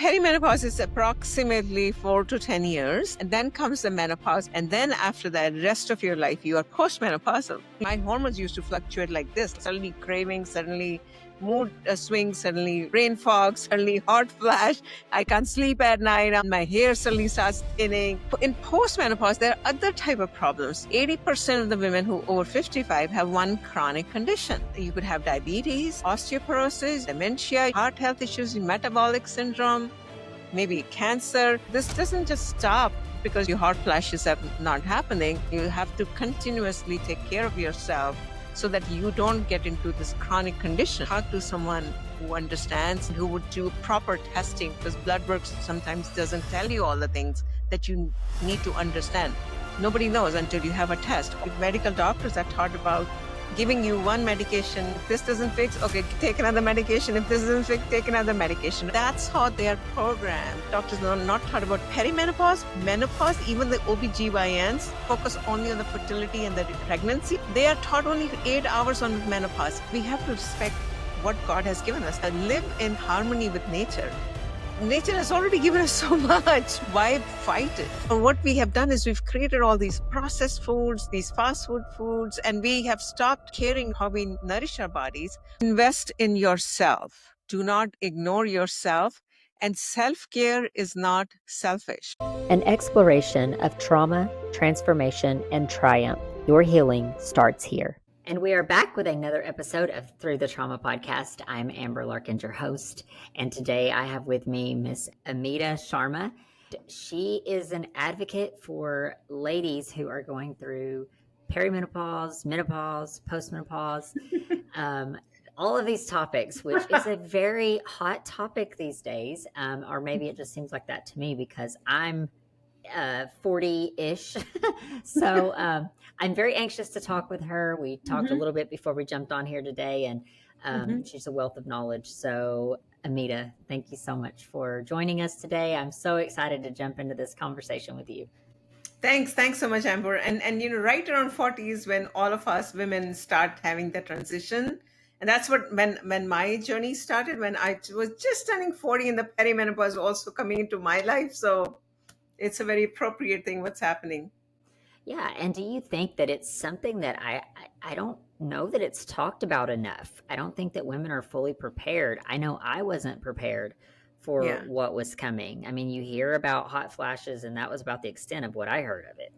perimenopause is approximately 4 to 10 years, and then comes the menopause, and then after that, rest of your life, you are postmenopausal. My hormones used to fluctuate like this: suddenly craving, suddenly mood swings, suddenly brain fog, suddenly hot flash. I can't sleep at night. My hair suddenly starts thinning. In postmenopause, there are other type of problems. 80% of the women who over 55 have one chronic condition. You could have diabetes, osteoporosis, dementia, heart health issues, metabolic syndrome, maybe cancer. This doesn't just stop because your hot flashes are not happening. You have to continuously take care of yourself so that you don't get into this chronic condition. Talk to someone who understands, who would do proper testing, because blood work sometimes doesn't tell you all the things that you need to understand. Nobody knows until you have a test. Medical doctors are taught about giving you one medication. If this doesn't fix, okay, take another medication. If this doesn't fix, take another medication. That's how they are programmed. Doctors are not taught about perimenopause, menopause. Even the OBGYNs focus only on the fertility and the pregnancy. They are taught only 8 hours on menopause. We have to respect what God has given us and live in harmony with nature. Nature has already given us so much. Why fight it? And what we have done is we've created all these processed foods, these fast food foods, and we have stopped caring how we nourish our bodies. Invest in yourself. Do not ignore yourself. And self-care is not selfish. An exploration of trauma, transformation, and triumph. Your healing starts here. And we are back with another episode of Through the Trauma Podcast. I'm Amber Larkins, your host. And today I have with me Miss Amita Sharma. She is an advocate for ladies who are going through perimenopause, menopause, postmenopause, all of these topics, which is a very hot topic these days. Or maybe it just seems like that to me because I'm 40-ish. So I'm very anxious to talk with her. We talked a little bit before we jumped on here today, and she's a wealth of knowledge. So Amita, thank you so much for joining us today. I'm so excited to jump into this conversation with you. Thanks so much, Amber. And right around 40s, when all of us women start having the transition, and that's what when my journey started, when I was just turning 40, and the perimenopause also coming into my life. So it's a very appropriate thing what's happening. Yeah. And do you think that it's something that I don't know that it's talked about enough? I don't think that women are fully prepared. I know I wasn't prepared for what was coming. I mean, you hear about hot flashes, and that was about the extent of what I heard of it.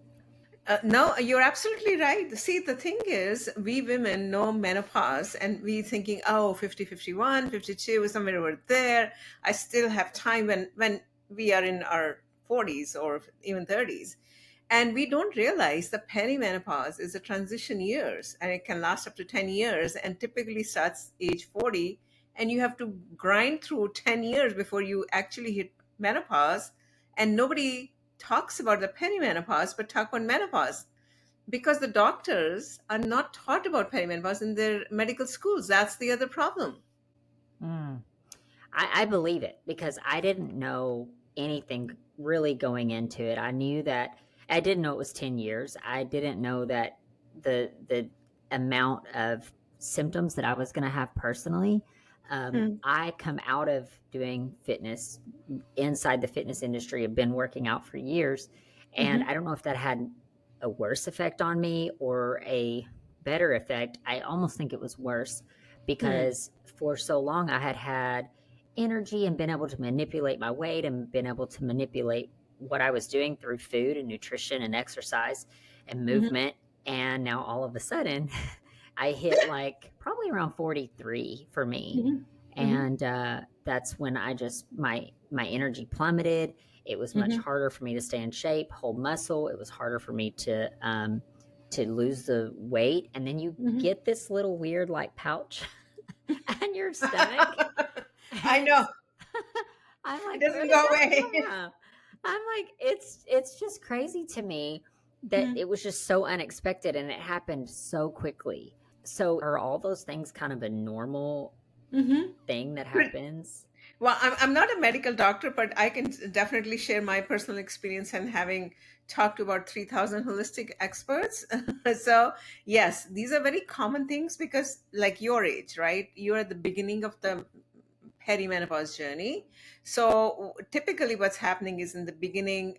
No, you're absolutely right. See, the thing is, we women know menopause and we thinking, oh, 50, 51, 52, somewhere over there. I still have time when we are in our 40s or even 30s. And we don't realize the perimenopause is a transition years, and it can last up to 10 years and typically starts age 40. And you have to grind through 10 years before you actually hit menopause. And nobody talks about the perimenopause, but talk about menopause because the doctors are not taught about perimenopause in their medical schools. That's the other problem. I believe it because I didn't know anything really going into it. I knew that I didn't know it was 10 years. I didn't know that the amount of symptoms that I was going to have personally. I come out of doing fitness inside the fitness industry. I've been working out for years. And I don't know if that had a worse effect on me or a better effect. I almost think it was worse because for so long I had energy and been able to manipulate my weight and been able to manipulate what I was doing through food and nutrition and exercise and movement. And now all of a sudden I hit like probably around 43 for me. And that's when I just, my energy plummeted. It was much harder for me to stay in shape, hold muscle. It was harder for me to lose the weight. And then you get this little weird like pouch on your stomach. I know. I'm like, it doesn't go away. I'm like, it's just crazy to me that it was just so unexpected and it happened so quickly. So are all those things kind of a normal thing that happens? Well, I'm not a medical doctor, but I can definitely share my personal experience and having talked to about 3,000 holistic experts. So yes, these are very common things because like your age, right? You're at the beginning of the perimenopause journey. So typically what's happening is in the beginning,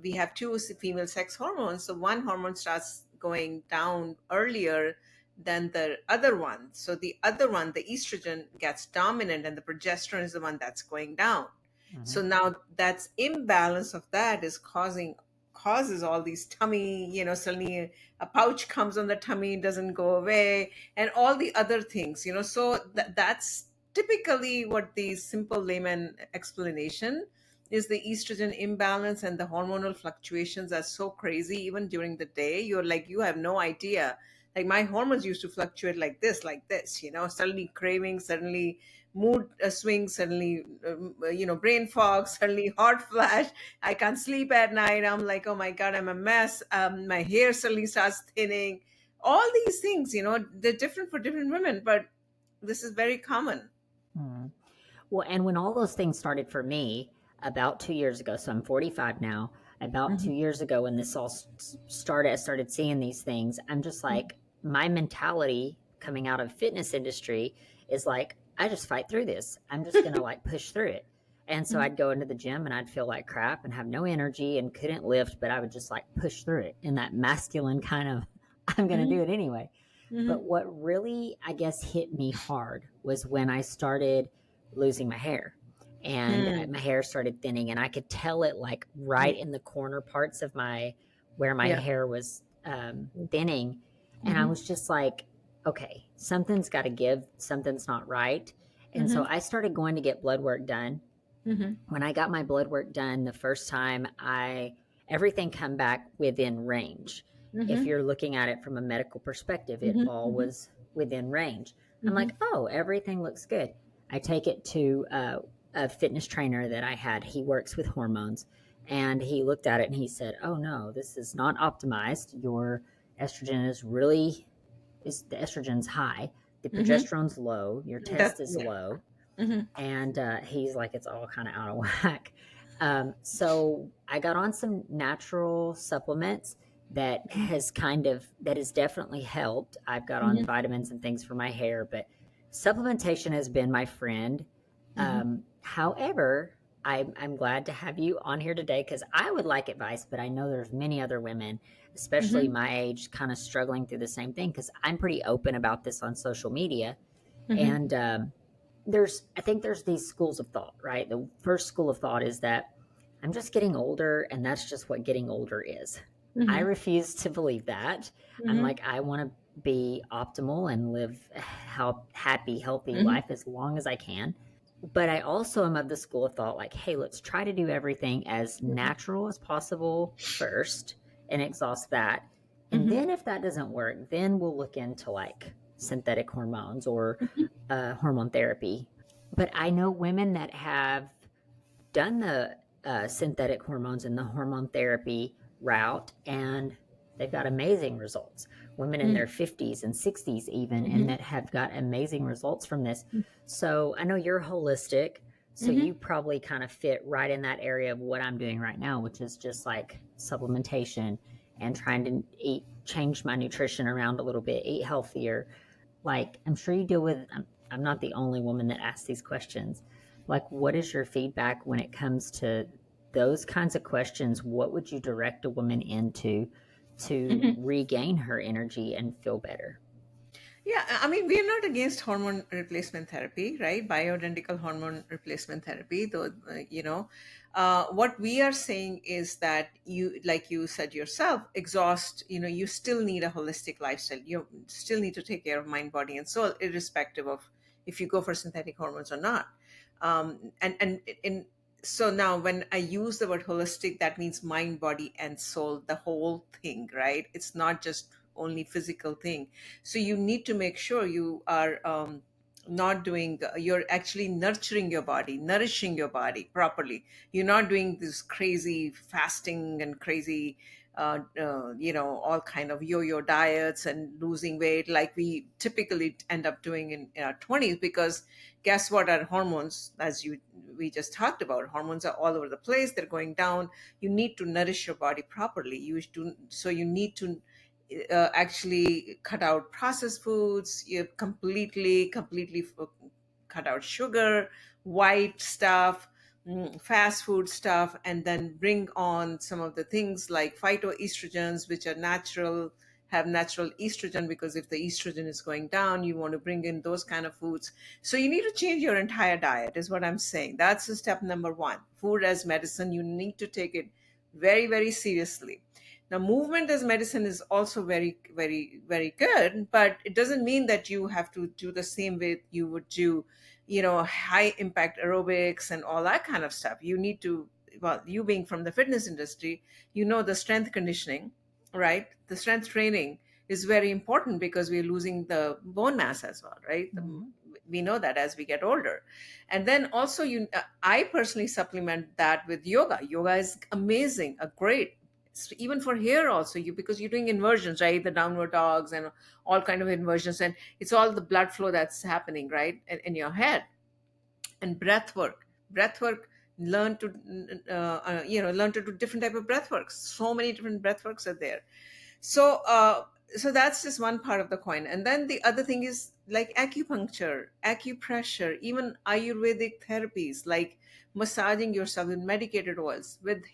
we have two female sex hormones. So one hormone starts going down earlier than the other one. So the other one, the estrogen, gets dominant and the progesterone is the one that's going down. Hmm. So now that's imbalance of that is causes all these tummy, suddenly a pouch comes on the tummy, doesn't go away, and all the other things, so that's typically what the simple layman explanation is. The estrogen imbalance and the hormonal fluctuations are so crazy. Even during the day, you're like, you have no idea. Like my hormones used to fluctuate like this, suddenly craving, suddenly mood swings, suddenly brain fog, suddenly hot flash. I can't sleep at night. I'm like, oh my god, I'm a mess. My hair suddenly starts thinning. All these things, they're different for different women, but this is very common. Hmm. Well, and when all those things started for me about 2 years ago, so I'm 45 now, about Hmm. 2 years ago when this all started, I started seeing these things. I'm just like, my mentality coming out of fitness industry is like, I just fight through this. I'm just going to like push through it. And so I'd go into the gym and I'd feel like crap and have no energy and couldn't lift, but I would just like push through it in that masculine kind of, I'm going to do Hmm. it anyway. But Hmm. what really, I guess, hit me hard was when I started losing my hair. And Hmm. my hair started thinning, and I could tell it like right in the corner parts of my where my Yeah. hair was thinning. And I Hmm. was just like, okay, something's got to give, something's not right. And so Hmm. I started going to get blood work done. Hmm. When I got my blood work done the first time, I everything come back within range. If Hmm. you're looking at it from a medical perspective, it all Hmm. was within range. I'm Hmm. like, oh, everything looks good. I take it to a fitness trainer that I had. He works with hormones, and he looked at it and he said, "Oh no, this is not optimized. Your estrogen is really is the estrogen's high, the Hmm. progesterone's low, your test That, is yeah. low." Hmm. And he's like, it's all kind of out of whack. So I got on some natural supplements that has definitely helped. I've got on Hmm. vitamins and things for my hair, but supplementation has been my friend. Hmm. However, I'm glad to have you on here today because I would like advice, but I know there's many other women, especially Hmm. my age, kind of struggling through the same thing because I'm pretty open about this on social media. Hmm. And I think there's these schools of thought, right? The first school of thought is that I'm just getting older and that's just what getting older is. I Hmm. refuse to believe that. I'm Hmm. like, I want to be optimal and live a happy, healthy Hmm. life as long as I can. But I also am of the school of thought like, hey, let's try to do everything as natural as possible first and exhaust that. And Hmm. then if that doesn't work, then we'll look into like synthetic hormones or hormone therapy. But I know women that have done the synthetic hormones and the hormone therapy route, and they've got amazing results. Women in their 50s and 60s, even, and Hmm. that have got amazing results from this. So I know you're holistic. So Hmm. you probably kind of fit right in that area of what I'm doing right now, which is just like supplementation and trying to change my nutrition around a little bit, eat healthier. Like, I'm sure you deal with, I'm not the only woman that asks these questions. Like, what is your feedback when it comes to those kinds of questions? What would you direct a woman into to Hmm. regain her energy and feel better? Yeah, I mean, we're not against hormone replacement therapy, right? Bioidentical hormone replacement therapy, though, what we are saying is that you, like you said yourself, exhaust, you still need a holistic lifestyle. You still need to take care of mind, body, and soul, irrespective of if you go for synthetic hormones or not. So now when I use the word holistic, that means mind, body, and soul, the whole thing, right? It's not just only physical thing. So you need to make sure you are not doing, you're actually nurturing your body, nourishing your body properly. You're not doing this crazy fasting and crazy all kind of yo-yo diets and losing weight like we typically end up doing in our 20s. Because guess what, our hormones, as you we just talked about, hormones are all over the place, they're going down. You need to nourish your body properly. You need to actually cut out processed foods. You completely cut out sugar, white stuff, fast food stuff, and then bring on some of the things like phytoestrogens, which are natural, have natural estrogen, because if the estrogen is going down, you want to bring in those kind of foods. So you need to change your entire diet, is what I'm saying. That's the step number one. Food as medicine, you need to take it very, very seriously. Now, movement as medicine is also very, very, very good, but it doesn't mean that you have to do the same way you would do, high impact aerobics and all that kind of stuff. You need to, well, you being from the fitness industry, the strength conditioning, right? The strength training is very important because we're losing the bone mass as well, right? Mhm. We know that as we get older. And then also, I personally supplement that with yoga. Yoga is amazing, a great, even for hair also, because you're doing inversions, right? The downward dogs and all kind of inversions, and it's all the blood flow that's happening, right, in your head. And breath work, learn to learn to do different type of breath works. So many different breath works are there. So that's just one part of the coin. And then the other thing is like acupuncture, acupressure, even Ayurvedic therapies like massaging yourself with medicated oils, with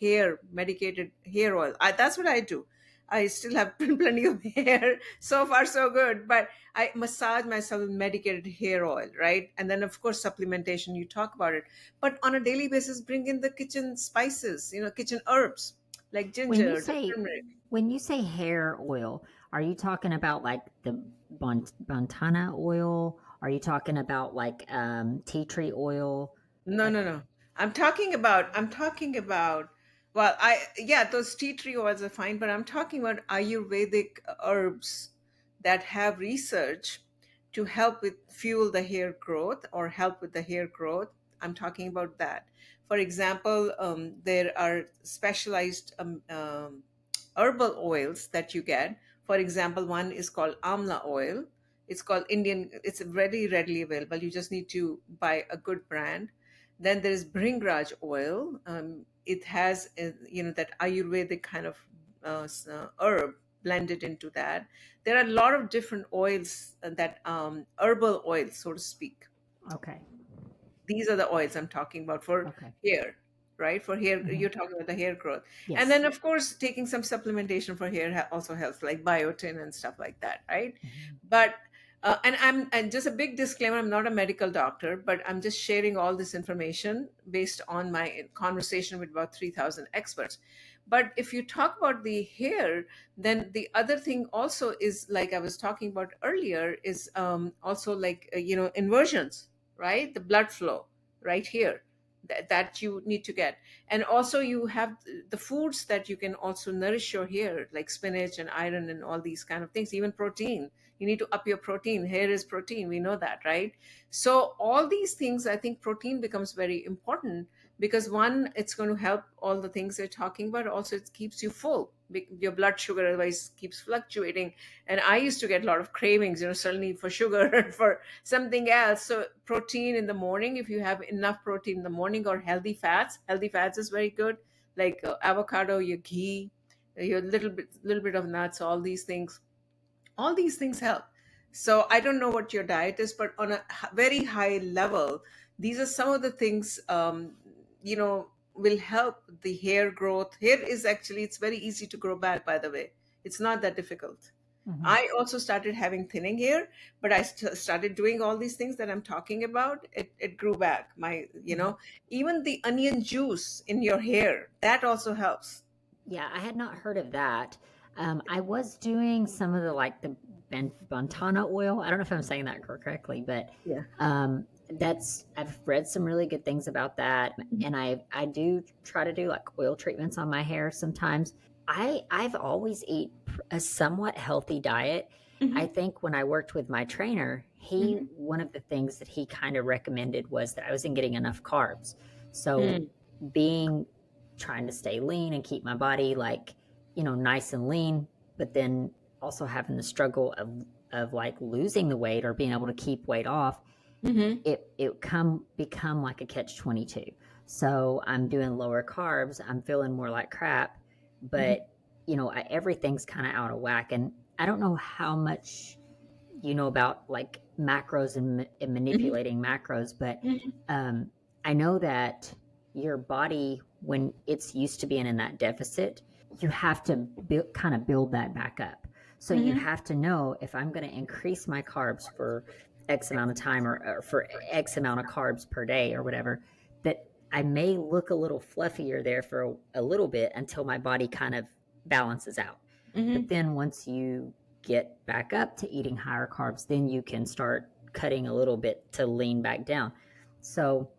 medicated hair oil. That's what I do. I still have plenty of hair. So far, so good. But I massage myself with medicated hair oil, right? And then, of course, supplementation, you talk about it. But on a daily basis, bring in the kitchen spices, kitchen herbs like When you ginger, say turmeric. when you say hair oil, are you talking about like the Bontana oil? Are you talking about like tea tree oil? No, Like, no, no. I'm talking about, well, yeah, those tea tree oils are fine, but I'm talking about Ayurvedic herbs that have research to help with fuel the hair growth or help with the hair growth. I'm talking about that. For example, there are specialized herbal oils that you get. For example, one is called amla oil. It's called Indian, it's very readily available. You just need to buy a good brand. Then there is Bringraj oil. It has, that Ayurvedic kind of herb blended into that. There are a lot of different oils that herbal oils, so to speak. okay, These are the oils I'm talking about for okay, hair, right? For hair, hmm, you're talking about the hair growth. And yes, then, of course, taking some supplementation for hair also helps, like biotin and stuff like that, right? hmm, But and just a big disclaimer, I'm not a medical doctor, but I'm just sharing all this information based on my conversation with about 3,000 experts. But if you talk about the hair, then the other thing also is, like I was talking about earlier, is also like inversions, right? The blood flow right here, that you need to get. And also you have the foods that you can also nourish your hair, like spinach and iron and all these kind of things, even protein. You need to up your protein. Hair is protein, we know that, right? So all these things, I think protein becomes very important, because one, it's going to help all the things they're talking about. Also, it keeps you full. Your blood sugar otherwise keeps fluctuating. And I used to get a lot of cravings, suddenly for sugar and for something else. So protein in the morning, if you have enough protein in the morning, or healthy fats is very good, like avocado, your ghee, your little bit of nuts, all these things help. So I don't know what your diet is, but on a very high level, these are some of the things will help the hair growth. Hair is actually, it's very easy to grow back, by the way. It's not that difficult. hmm, I also started having thinning hair, but I started doing all these things that I'm talking about. It grew back. hmm. Even the onion juice in your hair, that also helps. Yeah, I had not heard of that. I was doing some of the like the Bontana oil. I don't know if I'm saying that correctly, but Yeah. that's I've read some really good things about that, and I do try to do like oil treatments on my hair sometimes. I've always eat a somewhat healthy diet. I Hmm. think when I worked with my trainer, he Hmm. one of the things that he kind of recommended was that I wasn't getting enough carbs. So Hmm. being trying to stay lean and keep my body like, nice and lean, but then also having the struggle of like losing the weight or being able to keep weight off, Hmm. it come become like a catch 22. So I'm doing lower carbs, I'm feeling more like crap, but everything's kind of out of whack. And I don't know how much you know about like macros and Mhm. manipulating macros, but Mhm. um, I know that your body, when it's used to being in that deficit, you have to kind of build that back up. So you Mhm. have to know, if I'm going to increase my carbs for X amount of time, or for X amount of carbs per day or whatever, that I may look a little fluffier there for a little bit until my body kind of balances out. But Mhm. then once you get back up to eating higher carbs, then you can start cutting a little bit to lean back down. So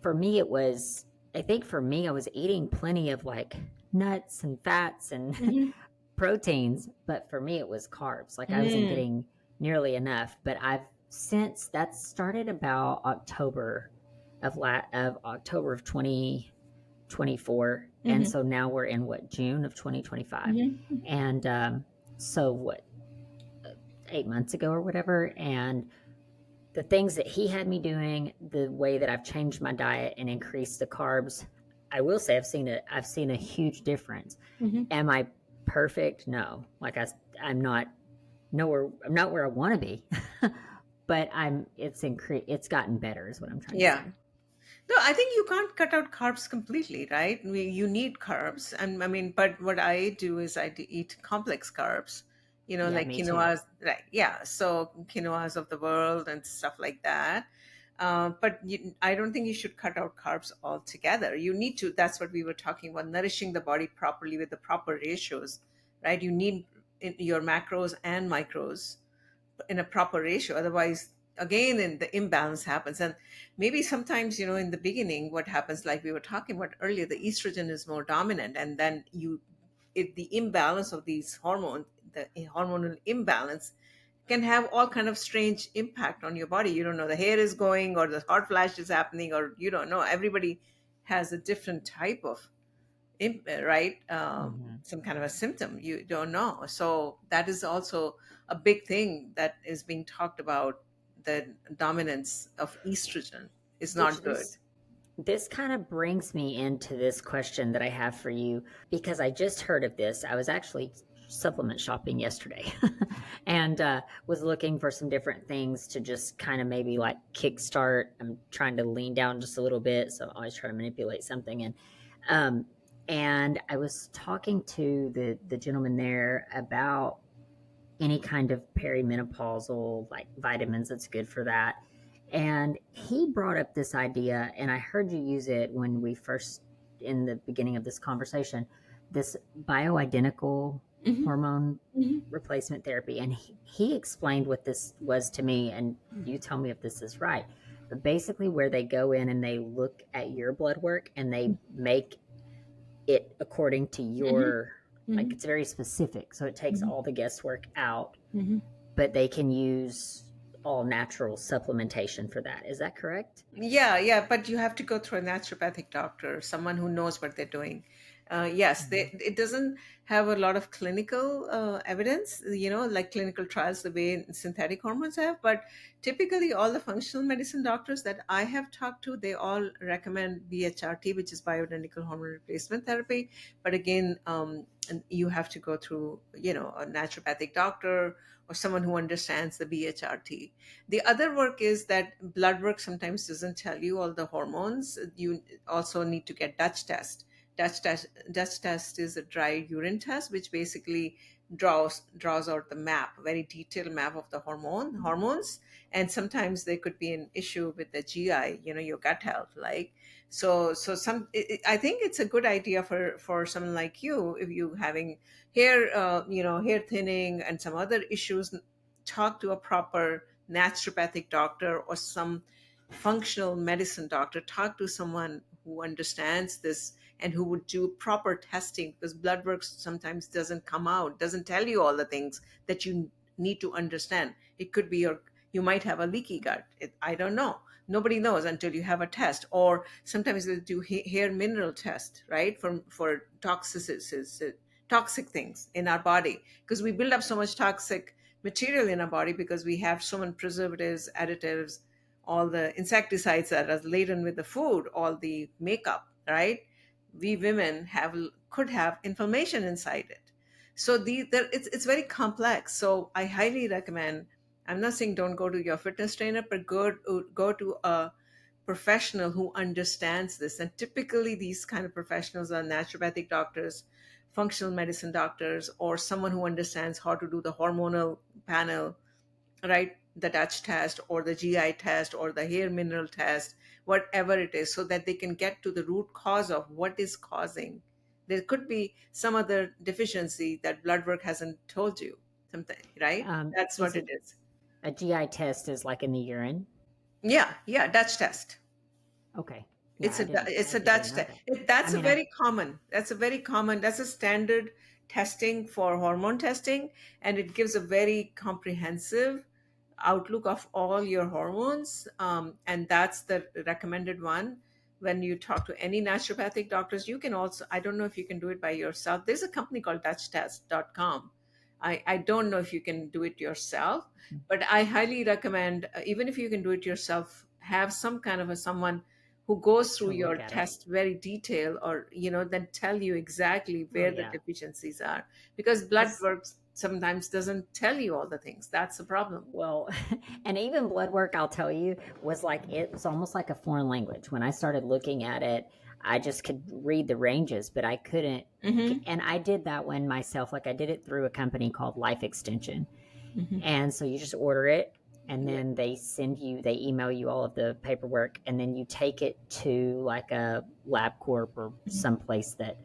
for me, I think for me, I was eating plenty of like nuts and fats and Mhm. proteins, but for me, it was carbs. Like I wasn't Mm. getting nearly enough. But I've since that started about October of 2024, and Mhm. so now we're in what, June of 2025, Mhm. and so what, 8 months ago or whatever. And the things that he had me doing, the way that I've changed my diet and increased the carbs, I will say I've seen a huge difference. Mhm. Am I perfect? No. I'm not nowhere. I'm not where I want to be, but it's gotten better, is what I'm trying to Yeah. say. No, I think you can't cut out carbs completely, right? You need carbs, and I mean, but what I do is eat complex carbs, Yeah, like me too. quinoas, right? Yeah, so quinoas of the world and stuff like that. I don't think you should cut out carbs altogether. You need to. That's what we were talking about: nourishing the body properly with the proper ratios, right? You need your macros and micros in a proper ratio, otherwise again in the imbalance happens. And maybe sometimes, in the beginning, what happens, like we were talking about earlier, the estrogen is more dominant, and then the imbalance of these hormones, the hormonal imbalance, can have all kind of strange impact on your body. You don't know, the hair is going, or the hot flash is happening, or you don't know. Everybody has a different type of right, Hmm. some kind of a symptom, you don't know. So that is also a big thing that is being talked about. The dominance of estrogen is Which not good. this kind of brings me into this question that I have for you, because I just heard of this. I was actually supplement shopping yesterday and was looking for some different things to just kind of maybe like kickstart. I'm trying to lean down just a little bit, so I always try to manipulate something. Um, and I was talking to the gentleman there about any kind of perimenopausal like vitamins that's good for that. And he brought up this idea, and I heard you use it when we first, in the beginning of this conversation, this bioidentical Hmm. hormone Hmm. replacement therapy. And he explained what this was to me, and you tell me if this is right. But basically, where they go in and they look at your blood work and they make it according to Hmm. your, like, Hmm. it's very specific, so it takes all the guesswork out, Hmm. but they can use all natural supplementation for that. Is that correct? Yeah, yeah, but you have to go through a naturopathic doctor, someone who knows what they're doing. Yes, Mhm. it doesn't have a lot of clinical evidence, like clinical trials the way synthetic hormones have. But typically, all the functional medicine doctors that I have talked to, they all recommend BHRT, which is bioidentical hormone replacement therapy. But again, and you have to go through, a naturopathic doctor or someone who understands the BHRT. The other work is that blood work sometimes doesn't tell you all the hormones. You also need to get Dutch test. Dutch test is a dry urine test, which basically draws out the map, very detailed map of the hormones. And sometimes there could be an issue with the GI, your gut health. Like I think it's a good idea for someone like you, if you having hair thinning and some other issues, talk to a proper naturopathic doctor or some functional medicine doctor. Talk to someone who understands this and who would do proper testing, because blood work sometimes doesn't come out, doesn't tell you all the things that you need to understand. It could be you might have a leaky gut. I don't know. Nobody knows until you have a test. Or sometimes they do hair mineral test, right, for toxic things in our body, because we build up so much toxic material in our body because we have so many preservatives, additives, all the insecticides that are laden with the food, all the makeup, right? We women could have inflammation inside it. So it's very complex. So I highly recommend. I'm not saying don't go to your fitness trainer, but go to a professional who understands this. And typically, these kind of professionals are naturopathic doctors, functional medicine doctors, or someone who understands how to do the hormonal panel, right? The Dutch test or the GI test or the hair mineral test, whatever it is, so that they can get to the root cause of what is causing. There could be some other deficiency that blood work hasn't told you something, right? That's Is what it it is. a GI test is like in the urine? Yeah, yeah, Dutch test. Okay. Yeah, It's a it's I a didn't Dutch know test. that. I That's a mean, very common. That's a standard testing for hormone testing, and it gives a very comprehensive outlook of all your hormones. And that's the recommended one. When you talk to any naturopathic doctors, you can also, I don't know if you can do it by yourself. There's a company called DutchTest.com. I don't know if you can do it yourself, but I highly recommend, even if you can do it yourself, have some kind of a someone who goes through to your look at it. test very detailed, or then tell you exactly Oh where the yeah, deficiencies are, because blood because work sometimes doesn't tell you all the things. That's the problem. well, and even blood work, I'll tell you, was like it was almost like a foreign language. When I started looking at it, I just could read the ranges, but I couldn't. Hmm. And I did that one myself. Like I did it through a company called Life Extension. Hmm. And so you just order it and Yeah. then they email you all of the paperwork and then you take it to like a LabCorp or someplace that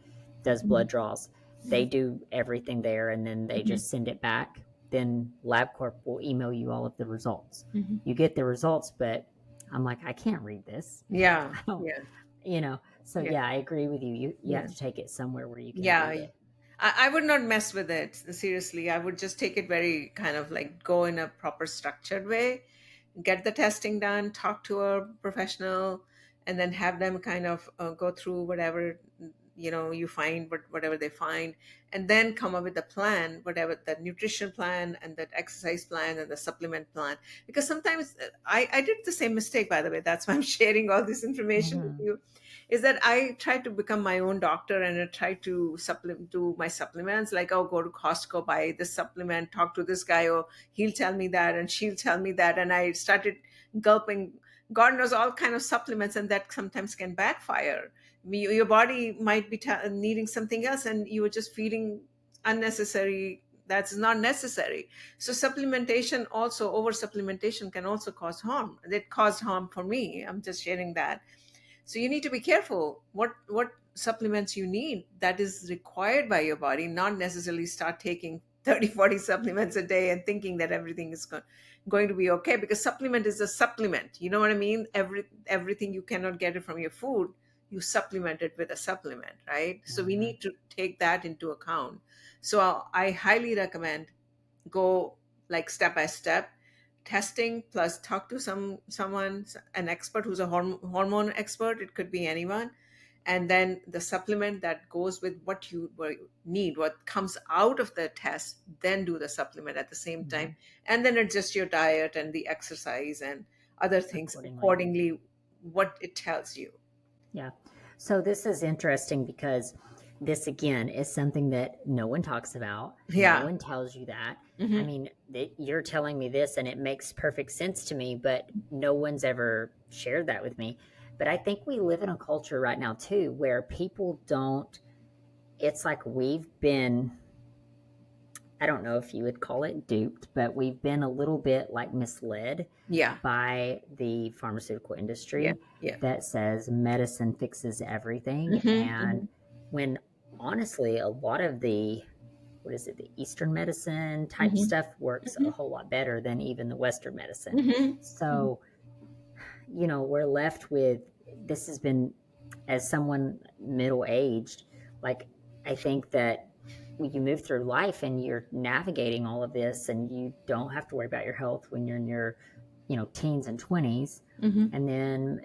does blood Hmm. draws. They do everything there and then they Hmm. just send it back. Then LabCorp will email you all of the results. Hmm. You get the results, but I'm like, I can't read this. Yeah. I don't, Yeah. So Yeah. yeah, I agree with you. You have Yeah. to take it somewhere where you can Yeah. read it. I would not mess with it. Seriously, I would just take it very kind of like go in a proper structured way, get the testing done, talk to a professional, and then have them kind of go through whatever you find, but whatever they find, and then come up with a plan, whatever the nutrition plan and the exercise plan and the supplement plan. Because sometimes I did the same mistake, by the way. That's why I'm sharing all this information with Mm-hmm. you. Is that I tried to become my own doctor, and I tried to supplement do my supplements, like, oh, go to Costco, buy this supplement, talk to this guy, or he'll tell me that and she'll tell me that, and I started gulping god knows all kind of supplements, and that sometimes can backfire. Your body might be needing something else, and you were just feeding unnecessary, that's not necessary. So supplementation, also over supplementation, can also cause harm. It caused harm for me. I'm just sharing that. So you need to be careful what supplements you need, that is required by your body, not necessarily start taking 30, 40 supplements a day and thinking that everything is going to be okay, because supplement is a supplement. You know what I mean? Everything you cannot get it from your food, you supplement it with a supplement, right? So we Mm-hmm. need to take that into account. So I highly recommend go like step by step testing, plus talk to someone, an expert who's a hormone expert. It could be anyone. And then the supplement that goes with what you need, what comes out of the test, then do the supplement at the same Mm-hmm. time, and then adjust your diet and the exercise and other things Accordingly. accordingly, what it tells you. Yeah. So this is interesting because this again is something that no one talks about. No Yeah. one tells you that. I Hmm. mean, you're telling me this and it makes perfect sense to me, but no one's ever shared that with me. But I think we live in a culture right now too where people don't, it's like we've been, I don't know if you would call it duped, but we've been a little bit like misled Yeah. by the pharmaceutical Yeah. industry Yeah. that says medicine fixes everything. Hmm. And Hmm. when honestly, a lot of the, what is it, the Eastern medicine type Hmm. stuff works a whole lot better than even the Western medicine. Hmm. Hmm. So, we're left with this has been, as someone middle aged, like, I think that when you move through life and you're navigating all of this and you don't have to worry about your health when you're in your, teens and 20s. Hmm. And then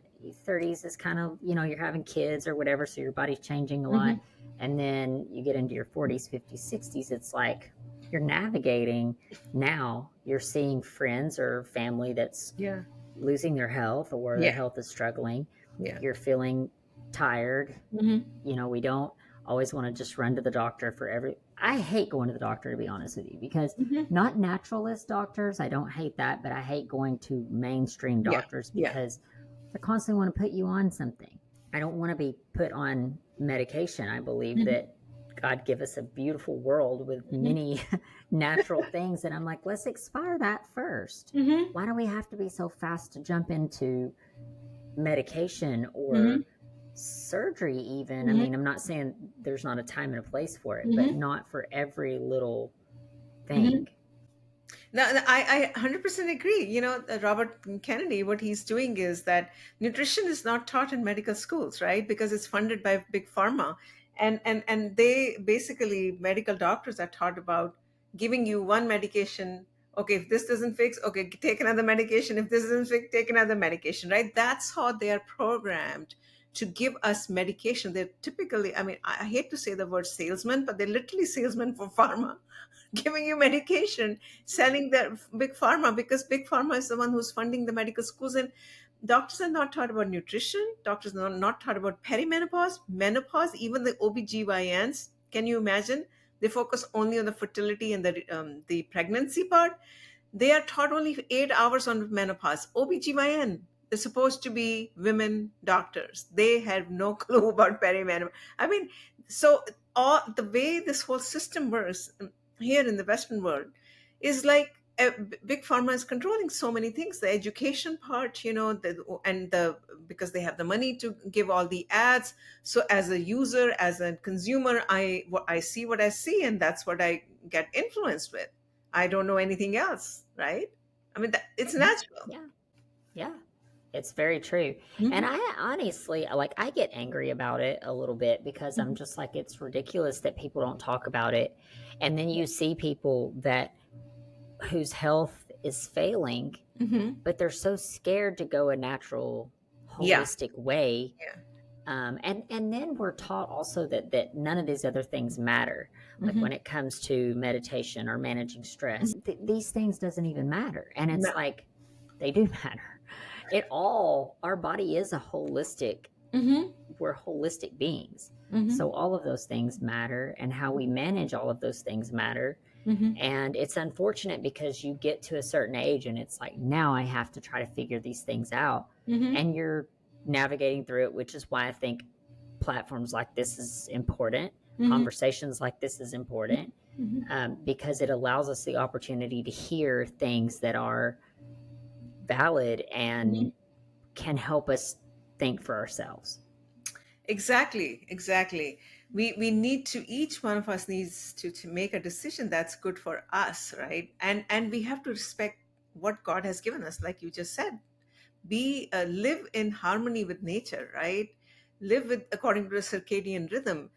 30s is kind of, you're having kids or whatever. So your body's changing a lot. Hmm. And then you get into your 40s, 50s, 60s. It's like you're navigating now. You're seeing friends or family that's Yeah. losing their health or their Yeah. health is struggling. Yeah. You're feeling tired. Hmm. We don't always want to just run to the doctor for I hate going to the doctor, to be honest with you, because Hmm. not naturalist doctors, I don't hate that, but I hate going to mainstream Yeah, doctors yeah. because they constantly want to put you on something. I don't want to be put on medication. I believe Hmm. that God give us a beautiful world with Hmm. many natural things. And I'm like, let's expire that first. Hmm. Why do we have to be so fast to jump into medication Hmm. or surgery even? I Hmm. mean, I'm not saying there's not a time and a place for it, but Hmm. not for every little Hmm. thing. No, no, I 100% agree. Robert Kennedy, what he's doing is that nutrition is not taught in medical schools, right? Because it's funded by big pharma. And they basically, medical doctors are taught about giving you one medication. Okay, if this doesn't fix, okay, take another medication. If this doesn't fix, take another medication, right? That's how they are programmed to give us medication. They're typically, I mean, I hate to say the word salesman, but they're literally salesmen for pharma, giving you medication, selling the big pharma, because big pharma is the one who's funding the medical schools. And doctors are not taught about nutrition. Doctors are not taught about perimenopause, menopause, even the OBGYNs. Can you imagine? They focus only on the fertility and the pregnancy part. They are taught only 8 hours on menopause. OBGYN is supposed to be women doctors. They have no clue about perimenopause. I mean, so all the way this whole system works here in the Western world is like big pharma is controlling so many things. The education part, because they have the money to give all the ads. So as a user, as a consumer, I see what I see, and that's what I get influenced with. I don't know anything else, right? I mean, it's natural. Yeah. Yeah. It's very true. And Mhm. I honestly, like, I get angry about it a little bit because I'm Mhm. just like, it's ridiculous that people don't talk about it. And then you see people that whose health is failing, Mhm. but they're so scared to go a natural, Yeah, holistic way. yeah. And then we're taught also that none of these other things matter. Like Mhm. when it comes to meditation or managing Mhm. stress, these things doesn't even matter. And No. it's like they do matter. It all, our body is a holistic, Mhm. we're holistic beings. Mhm. So all of those things matter, and how we manage all of those things matter. Mhm. And it's unfortunate because you get to a certain age and it's like, now I have to try to figure these things out. Mhm. And you're navigating through it, which is why I think platforms like this is important. Mhm. Conversations like this is important, Mhm. because it allows us the opportunity to hear things that are valid Mhm. and can help us think for ourselves. Exactly, exactly. We need to, each one of us needs to make a decision that's good for us, right? And we have to respect what God has given us, like you just said. Be Live in harmony with nature, right? Live with according to the circadian rhythm.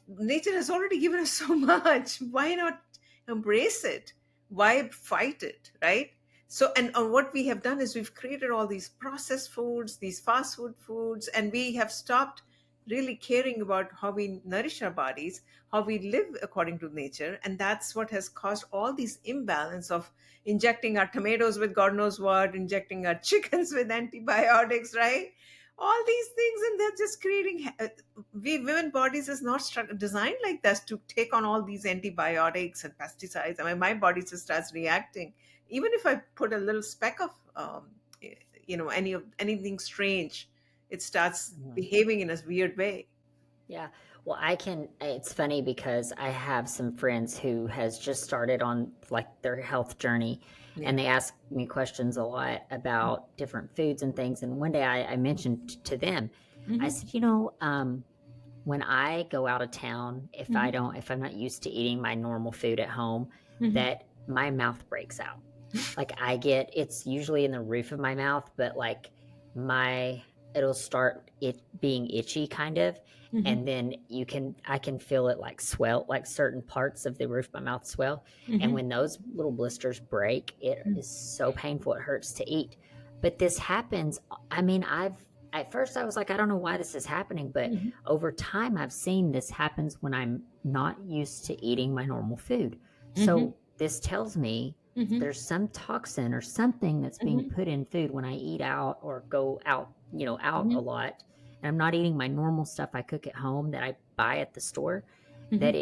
Nature has already given us so much. Why not embrace it? Why fight it, right? So, and what we have done is we've created all these processed foods, these fast food foods, and we have stopped really caring about how we nourish our bodies, how we live according to nature. And that's what has caused all these imbalance of injecting our tomatoes with God knows what, injecting our chickens with antibiotics, right? All these things, and they're just creating we women bodies is not designed like this to take on all these antibiotics and pesticides. I mean, my body just starts reacting even if I put a little speck of anything strange. It starts Mhm. behaving in a weird way. Yeah. Well, it's funny because I have some friends who has just started on like their health journey, Yeah. and they ask me questions a lot about different foods and things. And one day I mentioned to them, I Hmm. said, when I go out of town, Hmm. if I'm not used to eating my normal food at home, Hmm. that my mouth breaks out. Like it's usually in the roof of my mouth, but like my, it'll start it being itchy kind of. Hmm. And then I can feel it like swell, like certain parts of the roof of my mouth swell. And Hmm. when those little blisters break, it is so painful. It hurts to eat. But this happens. I mean, at first I was like, I don't know why this is happening, but Hmm. over time I've seen this happens when I'm not used to eating my normal food. Hmm. So this tells me Hmm. there's some toxin or something that's being Hmm. put in food when I eat out or go out, out a Hmm. lot, and I'm not eating my normal stuff I cook at home that I buy at the store, that Hmm.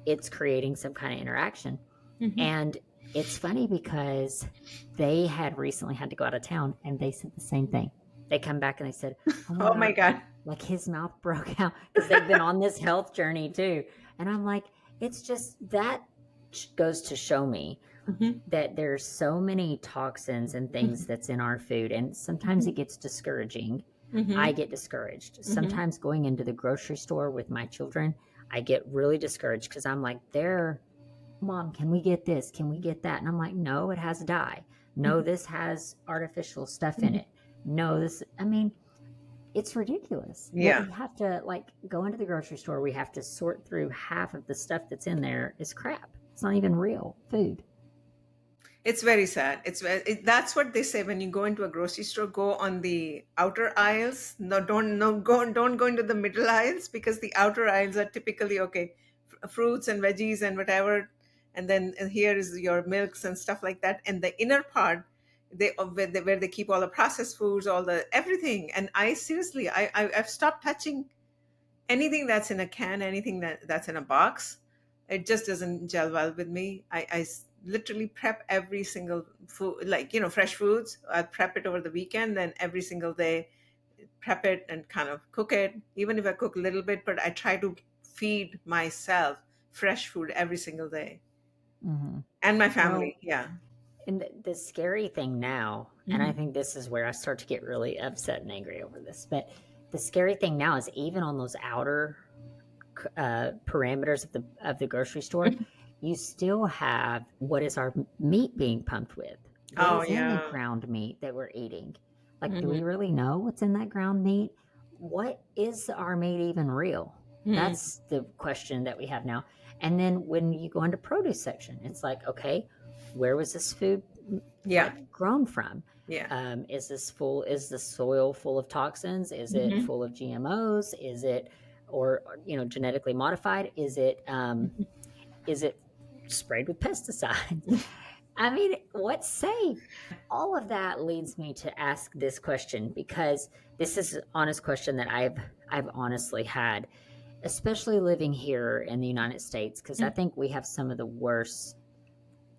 it's creating some kind of interaction. Mhm. And it's funny because they had recently had to go out of town and they said the same thing. They come back and they said, "Oh my Oh my God, God. like his mouth broke out," because they've been on this health journey too. And I'm like, it's just that goes to show me Mhm. that there's so many toxins and things Mhm. that's in our food. And sometimes Mhm. it gets discouraging. I Mhm. get discouraged. Mhm. Sometimes going into the grocery store with my children, I get really discouraged because I'm like, they're Mom, can we get this? Can we get that? And I'm like, no, it has dye. No, Mhm. this has artificial stuff in Mhm. it. No, this, I mean, it's ridiculous. Yet Yeah. we have to like go into the grocery store. We have to sort through half of the stuff that's in there is crap. It's not even real food. It's very sad. That's what they say when you go into a grocery store. Go on the outer aisles. Don't go into the middle aisles, because the outer aisles are typically okay, fruits and veggies and whatever, and then here is your milks and stuff like that. And the inner part, where they keep all the processed foods, all the everything. And I seriously, I've stopped touching anything that's in a can, anything that's in a box. It just doesn't gel well with me. Literally prep every single food, like, fresh foods. I prep it over the weekend, then every single day prep it and kind of cook it, even if I cook a little bit, but I try to feed myself fresh food every single day, Hmm. and my Well, family. Yeah. and the scary thing now, and I Mhm. think this is where I start to get really upset and angry over this, but the scary thing now is even on those outer parameters of the grocery store, Mhm. you still have what is our meat being pumped with? What Oh is in the yeah. ground meat that we're eating? Like, do we Mhm. really know what's in that ground meat? What is our meat even real? Mhm. That's the question that we have now. And then when you go into produce section, it's like, okay, where was this food Yeah. like grown from? Yeah. Is this full? Is the soil full of toxins? Is it Mhm. full of GMOs? Is it or genetically modified? Is it sprayed with pesticides? I mean, what's safe? All of that leads me to ask this question because this is an honest question that I've honestly had, especially living here in the United States, because I Mhm. think we have some of the worst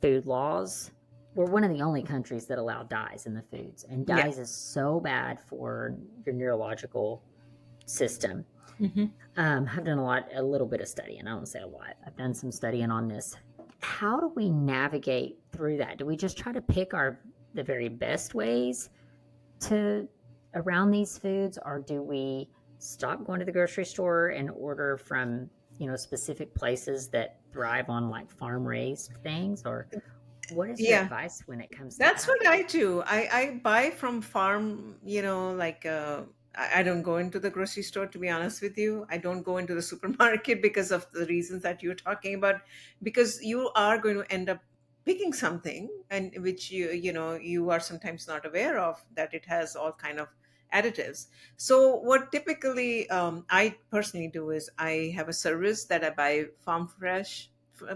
food laws. We're one of the only countries that allow dyes in the foods, and Yeah. dyes is so bad for your neurological system. Mhm. I've done a little bit of studying. I don't say a lot. I've done some studying on this. How do we navigate through that? Do we just try to pick the very best ways to around these foods, or do we stop going to the grocery store and order from specific places that thrive on like farm raised things? Or what is your Yeah. advice when it comes to That's that? what I do. I buy from farm, like I don't go into the grocery store, to be honest with you. I don't go into the supermarket because of the reasons that you're talking about, because you are going to end up picking something, and which you are sometimes not aware of, that it has all kind of additives. So what typically I personally do is I have a service that I buy farm fresh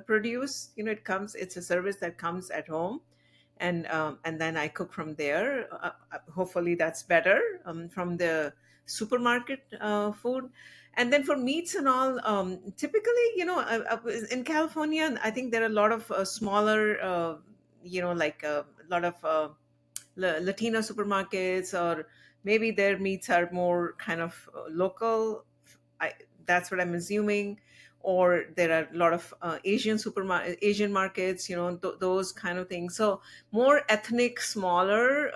produce. It's a service that comes at home, and then I cook from there. Hopefully, that's better from the supermarket food. And then for meats and all, typically, in California, I think there are a lot of smaller, like a lot of Latino supermarkets, or maybe their meats are more kind of local. I, that's what I'm assuming. Or there are a lot of Asian markets, those kind of things. So more ethnic, smaller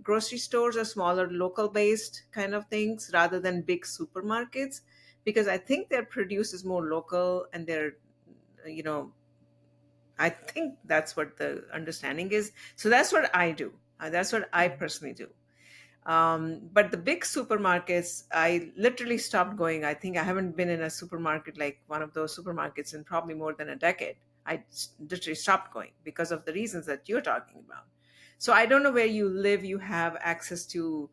grocery stores, or smaller local based kind of things, rather than big supermarkets, because I think their produce is more local, and they're, you know, I think that's what the understanding is. So that's what I do. That's what I personally do. But the big supermarkets, I literally stopped going. I think I haven't been in a supermarket, like one of those supermarkets, in probably more than a decade. Literally stopped going because of the reasons that you're talking about. So I don't know where you live. You have access to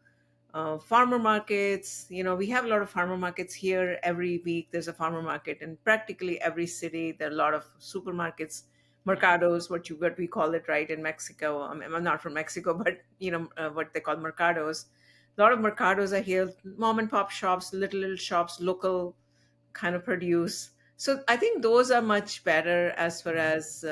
farmer markets. We have a lot of farmer markets here. Every week there's a farmer market in practically every city. There are a lot of supermarkets, Yeah. mercados, what we call it, right, in Mexico. I'm not from Mexico, but what they call mercados. A lot of mercados are here, mom and pop shops, little shops, local kind of produce. So I think those are much better as far as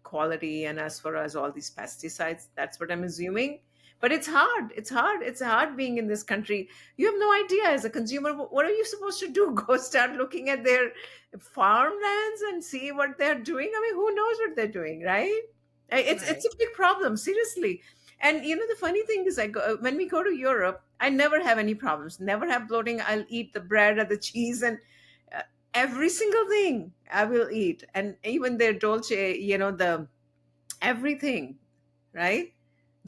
quality and as far as all these pesticides. That's what I'm assuming. But it's hard. It's hard. It's hard being in this country. You have no idea as a consumer. What are you supposed to do? Go start looking at their farmlands and see what they're doing? I mean, who knows what they're doing, right? It's Right. a big problem, seriously. And the funny thing is, when we go to Europe, I never have any problems. Never have bloating. I'll eat the bread or the cheese and uh, every single thing I will eat, and even their dolce, the everything, right?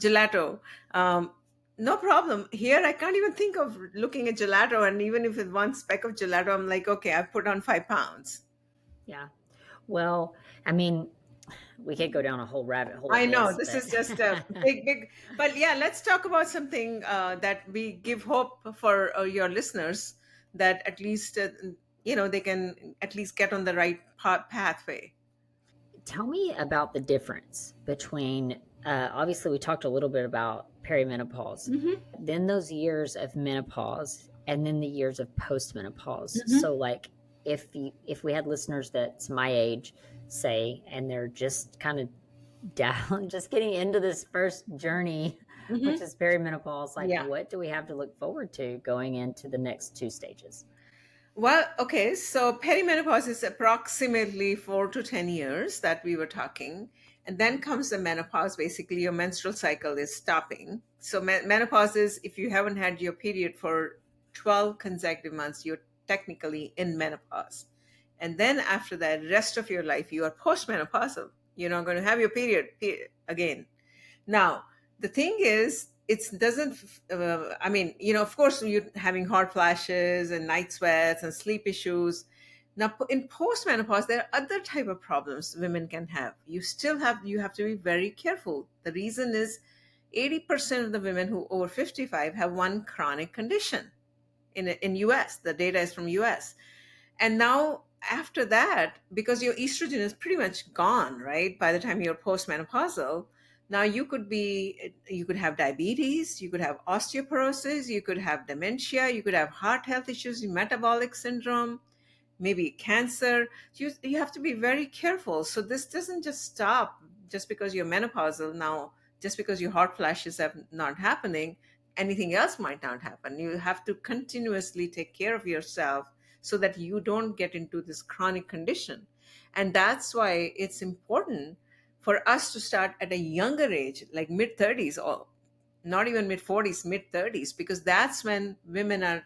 Gelato. Um, no problem. Here, I can't even think of looking at gelato, and even if it's one speck of gelato, I'm like, okay, I've put on 5 pounds. Yeah. Well, I mean, we could go down a whole rabbit hole I of know this, this but is just a big, but yeah, let's talk about something that we give hope for your listeners, that at least they can at least get on the right pathway. tell me about the difference between obviously we talked a little bit about perimenopause, Hmm. then those years of menopause, and then the years of postmenopause. Hmm. So like if we had listeners that's my age, say, and they're just kind of down just getting into this first journey, which Hmm. is perimenopause, like Yeah. what do we have to look forward to going into the next two stages? Well, okay, so perimenopause is approximately 4 to 10 years that we were talking. And then comes the menopause. Basically, your menstrual cycle is stopping. So, menopause is if you haven't had your period for 12 consecutive months, you're technically in menopause. And then after that, rest of your life, you are postmenopausal. You're not going to have your period again. Now, the thing is, it doesn't, I mean, of course, you're having hot flashes and night sweats and sleep issues. Now, in postmenopause, there are other type of problems women can have. You have to be very careful. The reason is 80% of the women who over 55 have one chronic condition in US. The data is from US. And now, after that, because your estrogen is pretty much gone, right? By the time you're postmenopausal, now you could have diabetes, you could have osteoporosis, you could have dementia, you could have heart health issues, metabolic syndrome, maybe cancer. You have to be very careful. So this doesn't just stop just because you're menopausal. Now, just because your hot flashes have not happening, anything else might not happen. You have to continuously take care of yourself so that you don't get into this chronic condition. And that's why it's important for us to start at a younger age, like mid 30s, or not even mid 40s, mid 30s, because that's when women are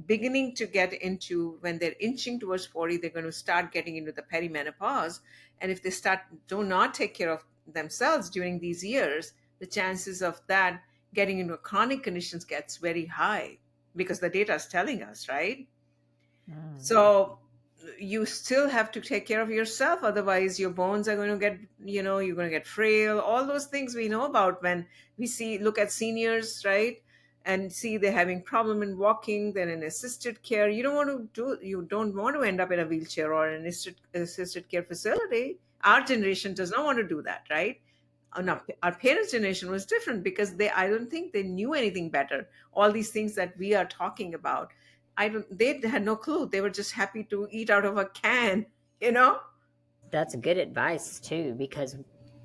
beginning to get into, when they're inching towards 40, they're going to start getting into the perimenopause. And if they do not take care of themselves during these years, the chances of that getting into chronic conditions gets very high, because the data is telling us, right? Mm. So you still have to take care of yourself, otherwise your bones are going to get, you're going to get frail. All those things we know about when we look at seniors, right? And see they're having problem in walking, then in assisted care. You don't want to end up in a wheelchair or an assisted care facility. Our generation does not want to do that, right? No, our parents' generation was different, because I don't think they knew anything better. All these things that we are talking about, they had no clue. They were just happy to eat out of a can, you know? That's good advice too, because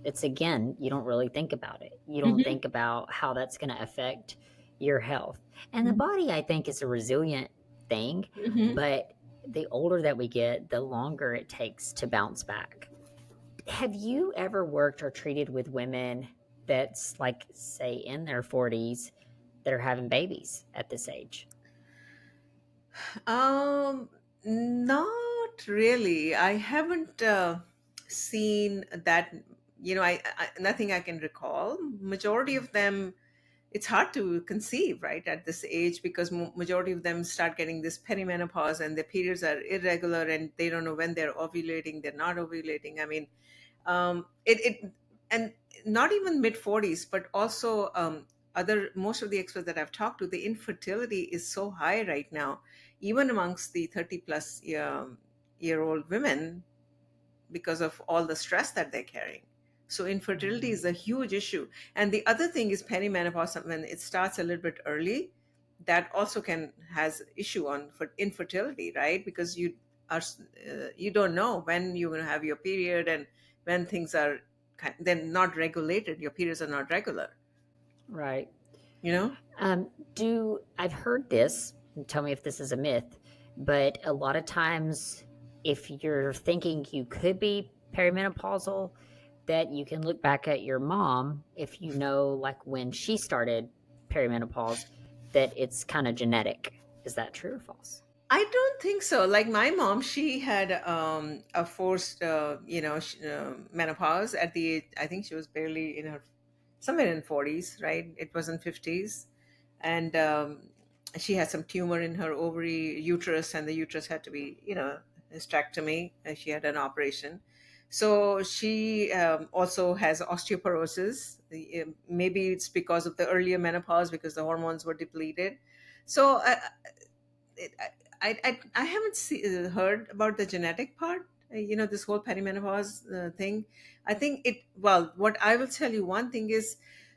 it's again, you don't really think about it. You don't Hmm. think about how that's going to affect your health. And the Hmm. body, I think, is a resilient thing, Hmm. but the older that we get, the longer it takes to bounce back. Have you ever worked or treated with women that's like, say, in their 40s that are having babies at this age? Um, Not really. I haven't seen that. Nothing I can recall. Majority of them, it's hard to conceive, right, at this age, because majority of them start getting this perimenopause and their periods are irregular and they don't know when they're ovulating, they're not ovulating. I mean, it and not even mid 40s, but also other most of the experts that I've talked to, the infertility is so high right now, even amongst the 30 plus year old women, because of all the stress that they're carrying. So infertility Mm. is a huge issue. And the other thing is perimenopause, when it starts a little bit early, that also can has issue on for infertility, right? Because you don't know when you're going to have your period, and when things are then not regulated, your periods are not regular, Right. you know. Do I've heard this, and tell me if this is a myth, but a lot of times if you're thinking you could be perimenopausal, that you can look back at your mom if you know like when she started perimenopause, that it's kind of genetic. Is that true or false? I don't think so. Like my mom, she had a forced, menopause at the age, I think she was barely in her, somewhere in 40s, right? It was in 50s. And she had some tumor in her ovary uterus, and the uterus had to be, hysterectomy. And she had an operation. So she also has osteoporosis. Maybe it's because of the earlier menopause, because the hormones were depleted. So it, I haven't heard about the genetic part. This whole perimenopause thing. I think it. Well, what I will tell you, one thing is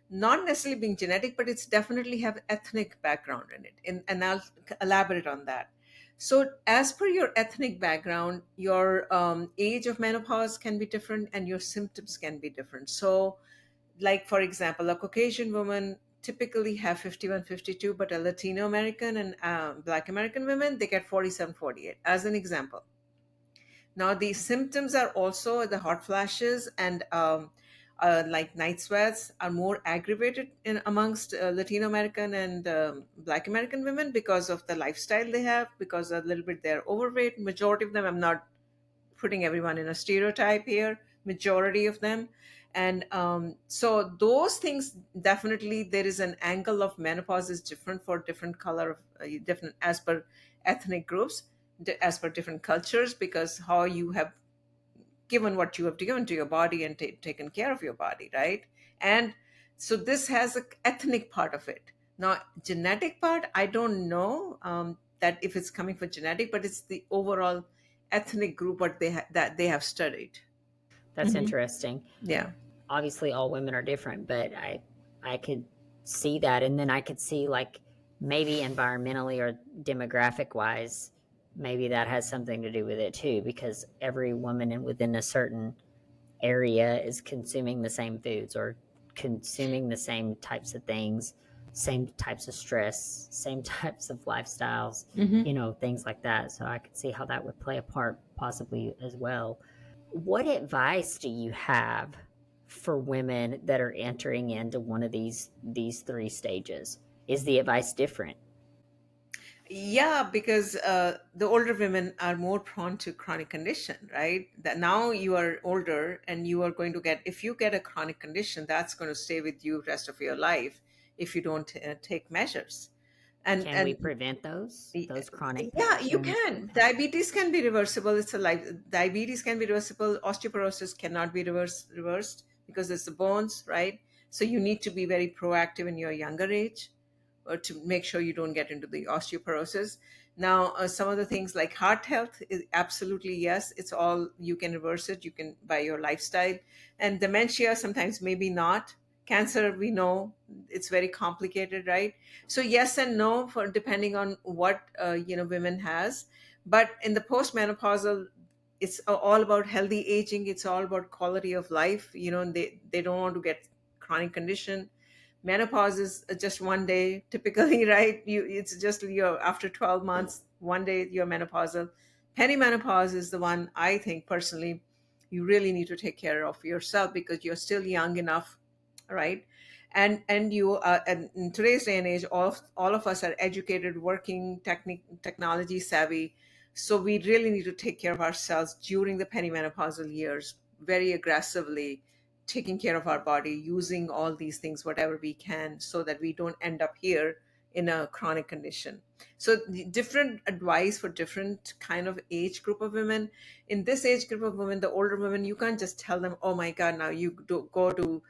not necessarily being genetic, but it's definitely have ethnic background in it, and I'll elaborate on that. So, as per your ethnic background, your age of menopause can be different, and your symptoms can be different. So, like for example, a Caucasian woman typically have 51, 52, but a Latino American and Black American women, they get 47, 48 as an example. Now the symptoms are also the hot flashes and like night sweats are more aggravated in amongst Latino American and Black American women because of the lifestyle they have, because a little bit they're overweight. Majority of them, I'm not putting everyone in a stereotype here, majority of them. And so those things, definitely there is an angle of menopause is different for different color of different as per ethnic groups, as per different cultures, because how you have given what you have given to your body and taken care of your body, right? And so this has a ethnic part of it. Now genetic part, I don't know that if it's coming for genetic, but it's the overall ethnic group what that they have studied. That's Hmm. interesting. Yeah. Obviously all women are different, but I could see that, and then I could see like maybe environmentally or demographic wise, maybe that has something to do with it too, because every woman within a certain area is consuming the same foods or consuming the same types of things, same types of stress, same types of lifestyles, Hmm. things like that. So I could see how that would play a part possibly as well. What advice do you have for women that are entering into one of these three stages? Is the advice different? Yeah, because the older women are more prone to chronic condition, right? That now you are older and you are going to get, if you get a chronic condition, that's going to stay with you rest of your life if you don't take measures. Can we And prevent those chronic yeah, you conditions? can. Diabetes can be reversible. It's a life. Diabetes can be reversible. Osteoporosis cannot be reversed because it's the bones, right? So you need to be very proactive in your younger age, or to make sure you don't get into the osteoporosis. Now, some of the things like heart health is absolutely yes. It's all you can reverse it. You can by your lifestyle, and dementia sometimes maybe not. Cancer, we know it's very complicated, right? So yes and no for depending on what women has. But in the postmenopausal, it's all about healthy aging. It's all about quality of life. And they don't want to get chronic condition. Menopause is just one day typically, right? It's just your after 12 months, one day you're menopausal. Perimenopause is the one I think personally you really need to take care of yourself because you're still young enough, right? And you and in today's day and age, all of us are educated, working, technology savvy. So we really need to take care of ourselves during the perimenopausal years very aggressively, taking care of our body, using all these things whatever we can so that we don't end up here in a chronic condition. So the different advice for different kind of age group of women. In this age group of women, the older women, you can't just tell them, oh my god, now you go to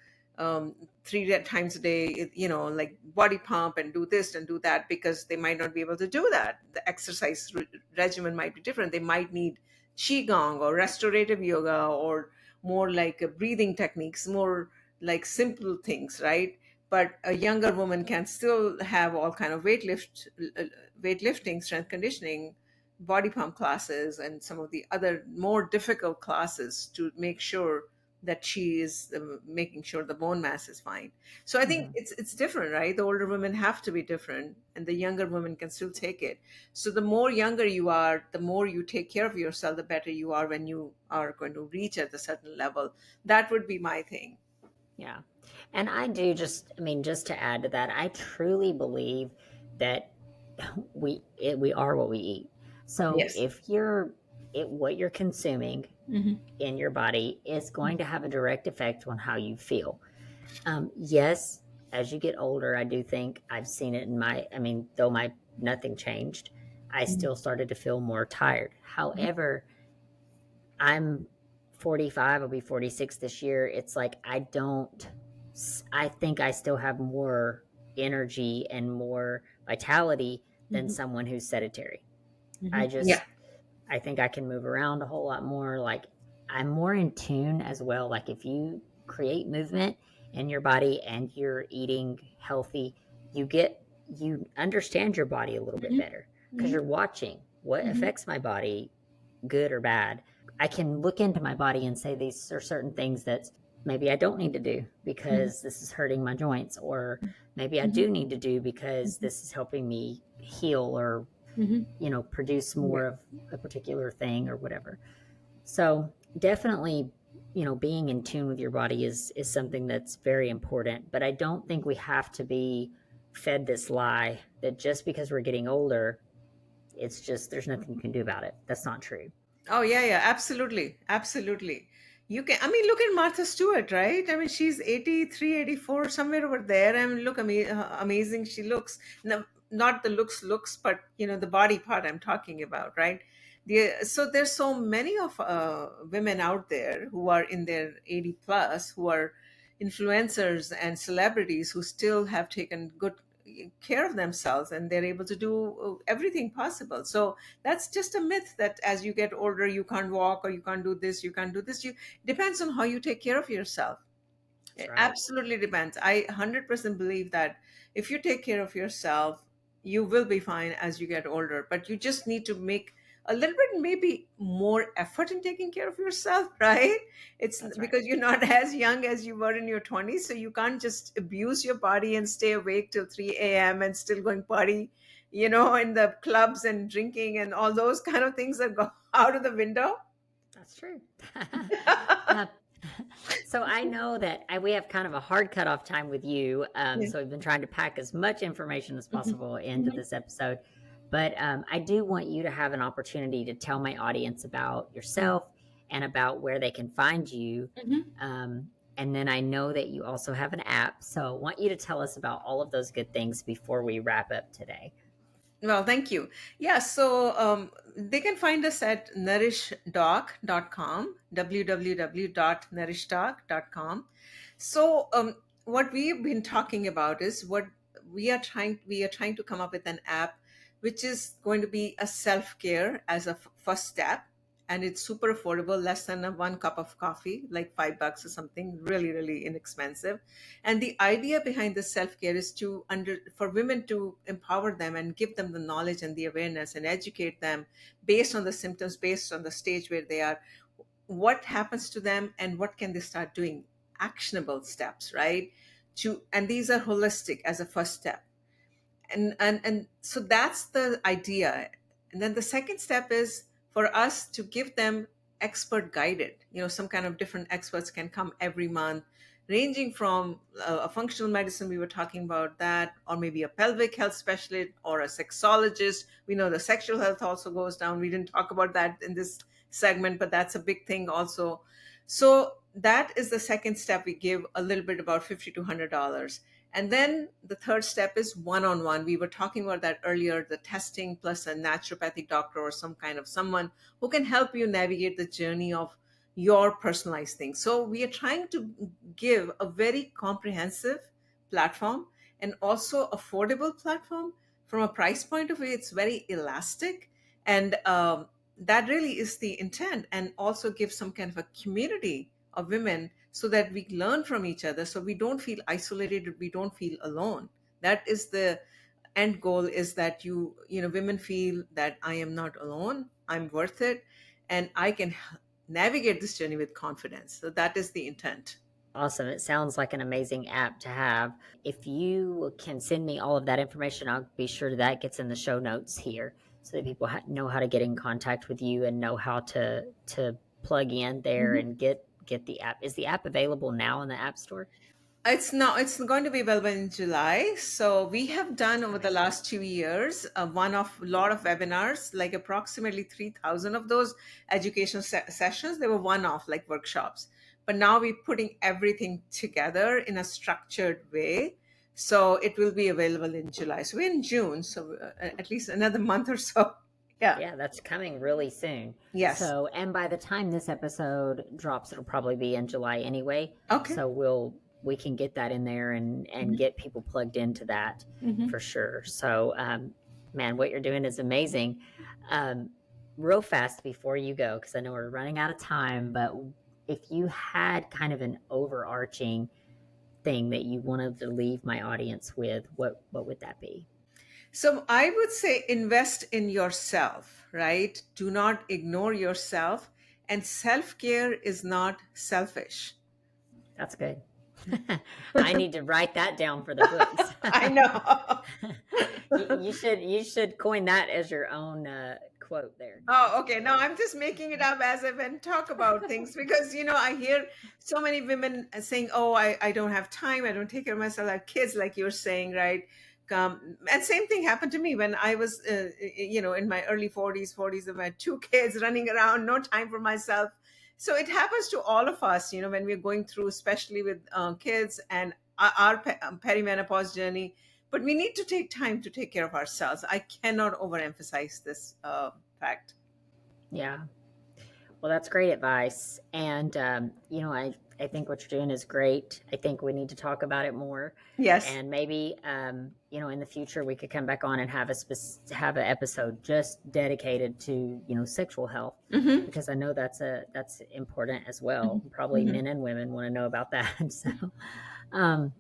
3 times a day, like body pump and do this and do that, because they might not be able to do that. The exercise regimen might be different. They might need qigong or restorative yoga or more like breathing techniques, more like simple things, right? But a younger woman can still have all kind of weightlifting, strength conditioning, body pump classes and some of the other more difficult classes to make sure that she is making sure the bone mass is fine. So I think Mhm. it's different, right? The older women have to be different, and the younger women can still take it. So the more younger you are, the more you take care of yourself, the better you are when you are going to reach at a certain level. That would be my thing. Yeah. And I do just, I mean, just to add to that, I truly believe that we are what we eat. So Yes. if what you're consuming Hmm. in your body is going to have a direct effect on how you feel. Yes, as you get older, I do think I've seen it in I mean, though nothing changed, I still started to feel more tired. However, I'm 45, I'll be 46 this year. It's like I think I still have more energy and more vitality than Hmm. someone who's sedentary. Hmm. I Yeah. just I think I can move around a whole lot more. Like I'm more in tune as well. Like if you create movement in your body and you're eating healthy, you understand your body a little bit Hmm. better because Hmm. you're watching what Hmm. affects my body, good or bad. I can look into my body and say these are certain things that maybe I don't need to do Hmm. because this is hurting my joints, or maybe I Hmm. do need to do because this is helping me heal or Hmm. produce Yeah. more of a particular thing or whatever. So definitely, being in tune with your body is something that's very important. But I don't think we have to be fed this lie that just because we're getting older, it's just there's nothing you can do about it. That's not true. Oh yeah, yeah, absolutely, absolutely. You can. I mean, look at Martha Stewart, right? I mean, she's 83, 84, somewhere over there. I mean, look, amazing she looks. No, not the looks, but the body part I'm talking about, right? So there's so many of women out there who are in their 80 plus, who are influencers and celebrities who still have taken good care of themselves, and they're able to do everything possible. So that's just a myth that as you get older you can't walk, or you can't do this, you can't do this. You depends on how you take care of yourself. That's It right. absolutely depends. I 100% believe that if you take care of yourself, you will be fine as you get older. But you just need to make a little bit, maybe more effort in taking care of yourself, right? It's That's right. because you're not as young as you were in your 20s. So you can't just abuse your body and stay awake till 3 a.m. and still going party, in the clubs and drinking, and all those kind of things that go out of the window. That's true. uh, so I know that we have kind of a hard cutoff time with you. Yeah. So we've been trying to pack as much information as Mhm. possible into Mhm. this episode. But I do want you to have an opportunity to tell my audience about yourself and about where they can find you. Mhm. Um, and then I know that you also have an app. So I want you to tell us about all of those good things before we wrap up today. Well, thank you. Yeah, so they can find us at nourishdoc.com, www.nourishdoc.com. So what we've been talking about is what we are trying to come up with an app which is going to be a self-care as a first step, and it's super affordable, less than a one cup of coffee, like $5 or something, really, really inexpensive. And the idea behind the self-care is for women to empower them and give them the knowledge and the awareness and educate them based on the symptoms, based on the stage where they are, what happens to them and what can they start doing, actionable steps, right? And these are holistic as a first step. And so that's the idea. And then the second step is for us to give them expert guided, some kind of different experts can come every month, ranging from a functional medicine, we were talking about that, or maybe a pelvic health specialist or a sexologist. We know the sexual health also goes down. We didn't talk about that in this segment, but that's a big thing also. So that is the second step. We give a little bit, about $50 to $100. And then the third step is one-on-one. We were talking about that earlier, the testing plus a naturopathic doctor or some kind of someone who can help you navigate the journey of your personalized thing. So we are trying to give a very comprehensive platform, and also affordable platform. From a price point of view, it's very elastic, and that really is the intent, and also give some kind of a community of women so that we learn from each other, so we don't feel isolated, we don't feel alone. That is the end goal is that women feel that I am not alone, I'm worth it, and I can navigate this journey with confidence. So that is the intent. Awesome. It sounds like an amazing app to have. If you can send me all of that information, I'll be sure that gets in the show notes here so that people know how to get in contact with you and know how to plug in there Mhm. and get the app. Is the app available now in the App Store? It's going to be available in July. So we have done over the Nice. last 2 years a lot of webinars, like approximately 3,000 of those education sessions. They were one-off, like workshops. But now we're putting everything together in a structured way. So it will be available in July. So we're in June, so at least another month or so. Yeah. Yeah, that's coming really soon. Yes. So, and by the time this episode drops, it'll probably be in July anyway. Okay. So we can get that in there and get people plugged into that Mhm. for sure. So, man, what you're doing is amazing. Um, Real fast before you go, because I know we're running out of time, but if you had kind of an overarching thing that you wanted to leave my audience with, what would that be? So I would say invest in yourself, right? Do not ignore yourself. And self care is not selfish. That's good. I need to write that down for the books. I know. You should coin that as your own quote there. Oh, okay. No, I'm just making it up as I when talk about things because I hear so many women saying, "Oh, I don't have time. I don't take care of myself. I have kids," like you're saying, right? And same thing happened to me when I was, in my early 40s. I had two kids running around, no time for myself. So it happens to all of us, when we're going through, especially with kids and our perimenopause journey. But we need to take time to take care of ourselves. I cannot overemphasize this fact. Yeah. Well, that's great advice. And, I think what you're doing is great. I think we need to talk about it more. Yes. And maybe, in the future we could come back on and have an episode just dedicated to, sexual health, Hmm. because I know that's important as well. Probably Hmm. men and women want to know about that. So, um,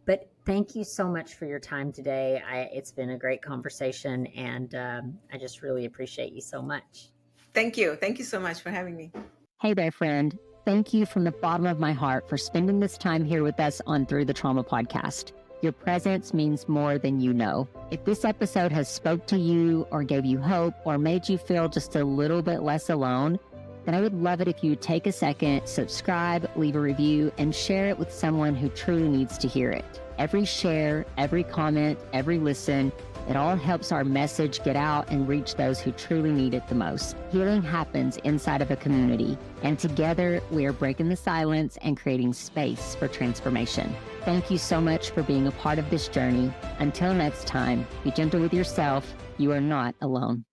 but thank you so much for your time today. It's been a great conversation, and I just really appreciate you so much. Thank you. Thank you so much for having me. Hey there, friend. Thank you from the bottom of my heart for spending this time here with us on Through the Trauma podcast. Your presence means more than you know. If this episode has spoke to you or gave you hope or made you feel just a little bit less alone, then I would love it if you would take a second, subscribe, leave a review, and share it with someone who truly needs to hear it. Every share, every comment, every listen, it all helps our message get out and reach those who truly need it the most. Healing happens inside of a community, and together we are breaking the silence and creating space for transformation. Thank you so much for being a part of this journey. Until next time, be gentle with yourself. You are not alone.